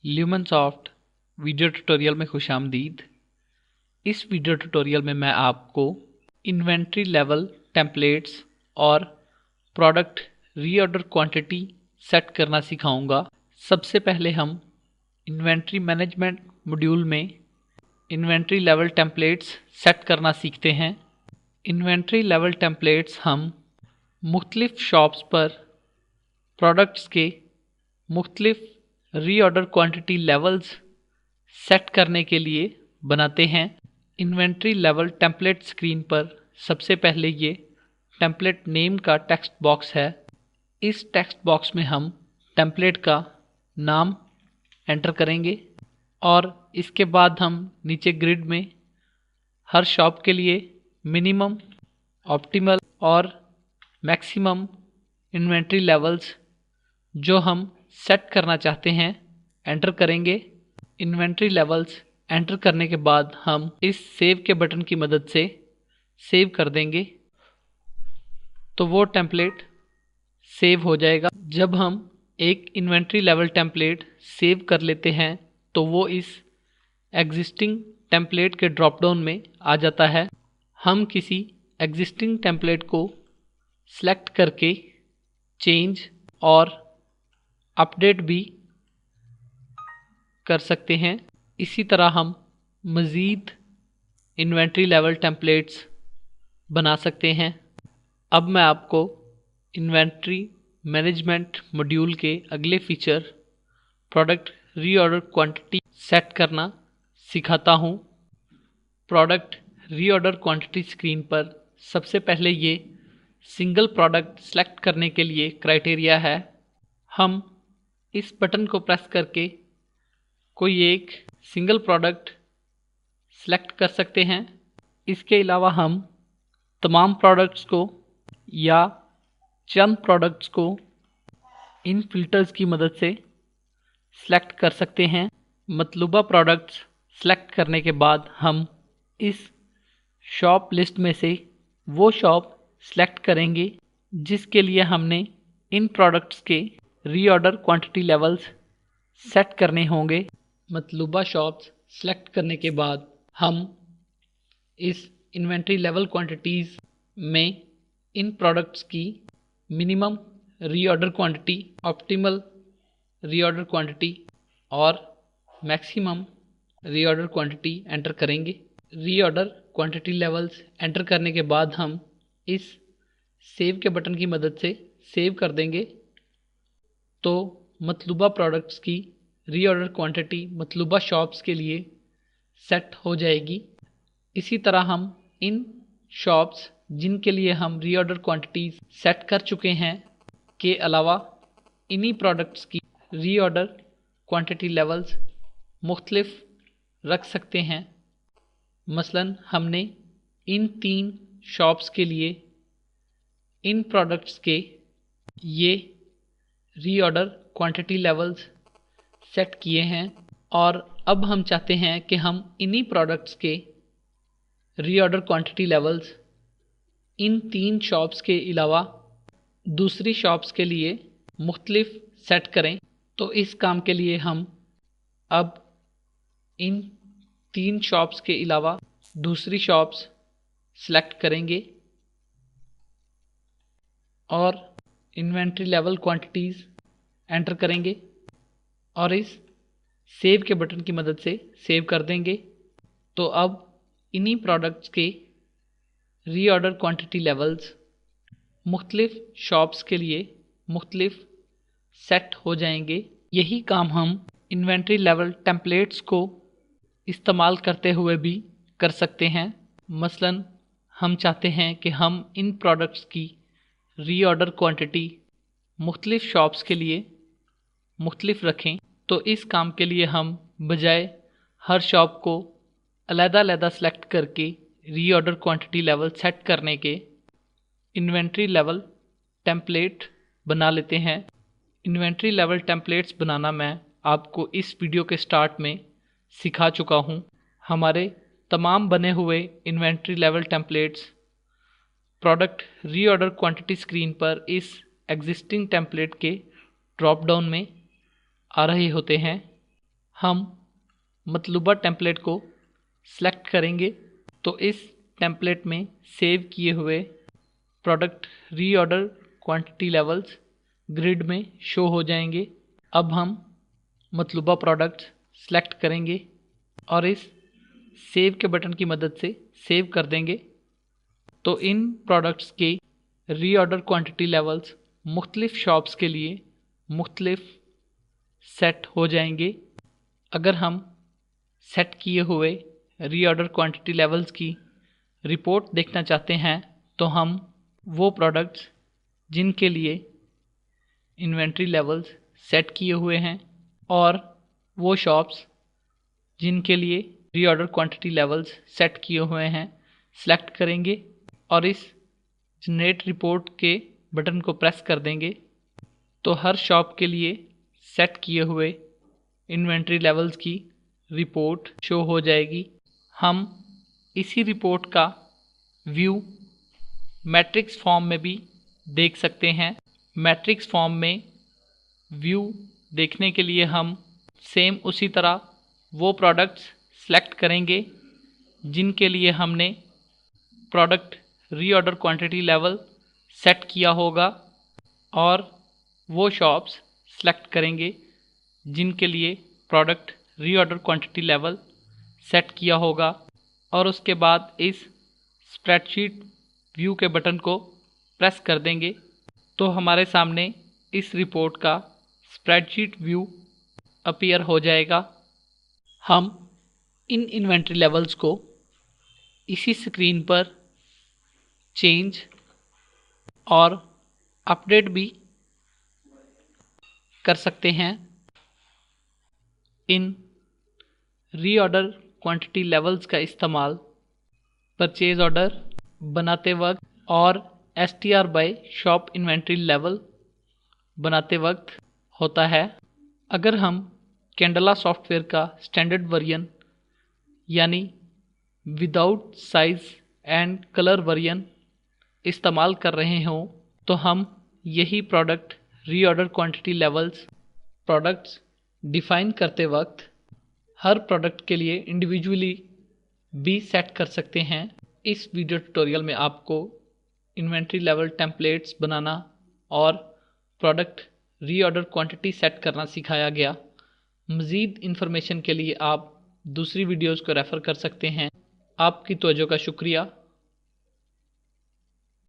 ल्यूमनसॉफ्ट video tutorial में खुशामदीद। इस video tutorial में मैं आपको इन्वेंट्री लेवल टेम्पलेट्स और प्रोडक्ट रीऑर्डर क्वांटिटी सेट करना सिखाऊंगा। सबसे पहले हम इन्वेंट्री मैनेजमेंट मॉड्यूल में इन्वेंट्री लेवल टेम्पलेट्स सेट करना सीखते हैं। इन्वेंट्री लेवल टेम्पलेट्स हम मुख्तलिफ शॉप्स पर प्रोडक्ट्स के मुख्तलिफ रीऑर्डर क्वांटिटी लेवल्स सेट करने के लिए बनाते हैं। इन्वेंट्री लेवल टेम्पलेट स्क्रीन पर सबसे पहले ये टेम्पलेट नेम का टेक्स्ट बॉक्स है। इस टेक्स्ट बॉक्स में हम टेम्पलेट का नाम एंटर करेंगे और इसके बाद हम नीचे ग्रिड में हर शॉप के लिए मिनिमम, ऑप्टिमल और मैक्सिमम इन्वेंट्री लेवल्स जो हम सेट करना चाहते हैं एंटर करेंगे। इन्वेंट्री लेवल्स एंटर करने के बाद हम इस सेव के बटन की मदद से सेव कर देंगे तो वो टेम्पलेट सेव हो जाएगा। जब हम एक इन्वेंट्री लेवल टेम्पलेट सेव कर लेते हैं तो वो इस एग्जिस्टिंग टेम्पलेट के ड्रॉप डाउन में आ जाता है। हम किसी एग्जिस्टिंग टेम्पलेट को सेलेक्ट करके चेंज और अपडेट भी कर सकते हैं। इसी तरह हम मज़ीद इन्वेंट्री लेवल टेम्पलेट्स बना सकते हैं। अब मैं आपको इन्वेंट्री मैनेजमेंट मॉड्यूल के अगले feature product reorder quantity set करना सिखाता हूँ। प्रोडक्ट रीऑर्डर क्वांटिटी स्क्रीन पर सबसे पहले ये सिंगल प्रोडक्ट सेलेक्ट करने के लिए क्राइटेरिया है। हम इस बटन को प्रेस करके कोई एक सिंगल प्रोडक्ट सेलेक्ट कर सकते हैं। इसके अलावा हम तमाम प्रोडक्ट्स को या चंद प्रोडक्ट्स को इन फिल्टर्स की मदद से सेलेक्ट कर सकते हैं। मतलूबा प्रोडक्ट्स सेलेक्ट करने के बाद हम इस शॉप लिस्ट में से वो शॉप सेलेक्ट करेंगे जिसके लिए हमने इन प्रोडक्ट्स के रीऑर्डर क्वांटिटी लेवल्स सेट करने होंगे। मतलूबा शॉप्स सेलेक्ट करने के बाद हम इस इन्वेंट्री लेवल क्वांटिटीज़ में इन प्रोडक्ट्स की minimum reorder quantity, optimal reorder quantity और मैक्सिमम रीऑर्डर क्वांटिटी एंटर करेंगे। रीऑर्डर क्वांटिटी लेवल्स एंटर करने के बाद हम इस सेव के बटन की मदद से सेव कर देंगे तो मतलूबा प्रोडक्ट्स की रीऑर्डर क्वांटिटी मतलूबा शॉप्स के लिए सेट हो जाएगी। इसी तरह हम इन शॉप्स जिनके लिए हम रीऑर्डर क्वांटिटीज सेट कर चुके हैं के अलावा इन्हीं प्रोडक्ट्स की रीऑर्डर क्वांटिटी लेवल्स मुख्तलिफ रख सकते हैं। मसलन हमने इन 3 शॉप्स के लिए इन प्रोडक्ट्स के ये रीऑर्डर क्वांटिटी लेवल्स सेट किए हैं और अब हम चाहते हैं कि हम इन्हीं प्रोडक्ट्स के reorder quantity levels in 3 shops के अलावा दूसरी शॉप्स के लिए मुख्तलिफ सेट करें। तो इस काम के लिए हम अब इन 3 शॉप्स के अलावा दूसरी शॉप्स सेलेक्ट करेंगे और इन्वेंट्री लेवल क्वांटिटीज़ एंटर करेंगे और इस सेव के बटन की मदद से सेव कर देंगे। तो अब इन्हीं प्रोडक्ट्स के रीऑर्डर क्वांटिटी लेवल्स मुख्तलिफ शॉप्स के लिए मुख्तलिफ सेट हो जाएंगे। यही काम हम इन्वेंट्री लेवल टेम्पलेट्स को इस्तेमाल करते हुए भी कर सकते हैं। मसलन हम चाहते हैं कि हम इन प्रोडक्ट्स की रीऑर्डर क्वांटिटी मुख्तलिफ शॉप्स के लिए मुख्तलिफ रखें। तो इस काम के लिए हम बजाय हर शॉप को अलग-अलग सेलेक्ट करके रीऑर्डर क्वांटिटी लेवल सेट करने के इन्वेंट्री लेवल टेम्पलेट बना लेते हैं। इन्वेंट्री लेवल टेम्पलेट्स बनाना मैं आपको इस वीडियो के स्टार्ट में सिखा चुका हूँ। हमारे तमाम बने हुए inventory level templates product reorder quantity screen पर इस एग्जिस्टिंग टेम्पलेट के ड्रॉप डाउन में आ रहे होते हैं। हम मतलूबा टेम्पलेट को सिलेक्ट करेंगे तो इस टेम्पलेट में सेव किए हुए product reorder quantity levels grid में शो हो जाएंगे। अब हम मतलूबा प्रोडक्ट्स सेलेक्ट करेंगे और इस सेव के बटन की मदद से सेव कर देंगे तो इन प्रोडक्ट्स के रीऑर्डर क्वांटिटी लेवल्स मुख्तलिफ शॉप्स के लिए मुख्तलिफ सेट हो जाएंगे। अगर हम सेट किए हुए रीऑर्डर क्वांटिटी लेवल्स की रिपोर्ट देखना चाहते हैं तो हम वो प्रोडक्ट्स जिनके लिए इन्वेंट्री लेवल्स सेट किए हुए हैं और वो शॉप्स जिनके लिए रीऑर्डर क्वांटिटी लेवल्स सेट किए हुए हैं सेलेक्ट करेंगे और इस जनरेट रिपोर्ट के बटन को प्रेस कर देंगे तो हर शॉप के लिए सेट किए हुए इन्वेंट्री लेवल्स की रिपोर्ट शो हो जाएगी। हम इसी रिपोर्ट का व्यू मैट्रिक्स फॉर्म में भी देख सकते हैं। मैट्रिक्स फॉर्म में व्यू देखने के लिए हम सेम उसी तरह वो प्रोडक्ट्स सेलेक्ट करेंगे जिनके लिए हमने product reorder quantity level set किया होगा और वो शॉप्स सेलेक्ट करेंगे जिनके लिए product reorder quantity level set किया होगा और उसके बाद इस स्प्रेडशीट व्यू के बटन को प्रेस कर देंगे तो हमारे सामने इस रिपोर्ट का स्प्रेडशीट व्यू अपीयर हो जाएगा। हम इन इन्वेंट्री लेवल्स को इसी स्क्रीन पर चेंज और अपडेट भी कर सकते हैं। इन रीऑर्डर क्वांटिटी लेवल्स का इस्तेमाल परचेज ऑर्डर बनाते वक्त और STR by shop inventory level बनाते वक्त होता है। अगर हम कैंडला सॉफ्टवेयर का स्टैंडर्ड वर्जन यानी without size and colour version इस्तेमाल कर रहे हों तो हम यही product reorder quantity levels products define करते वक्त हर प्रोडक्ट के लिए इंडिविजुअली भी सेट कर सकते हैं। इस वीडियो ट्यूटोरियल में आपको इन्वेंट्री लेवल टेम्पलेट्स बनाना और प्रोडक्ट रीऑर्डर क्वांटिटी सेट करना सिखाया गया। मज़ीद इन्फॉर्मेशन के लिए आप दूसरी वीडियोज़ को रेफ़र कर सकते हैं। आपकी तवज्जो का शुक्रिया।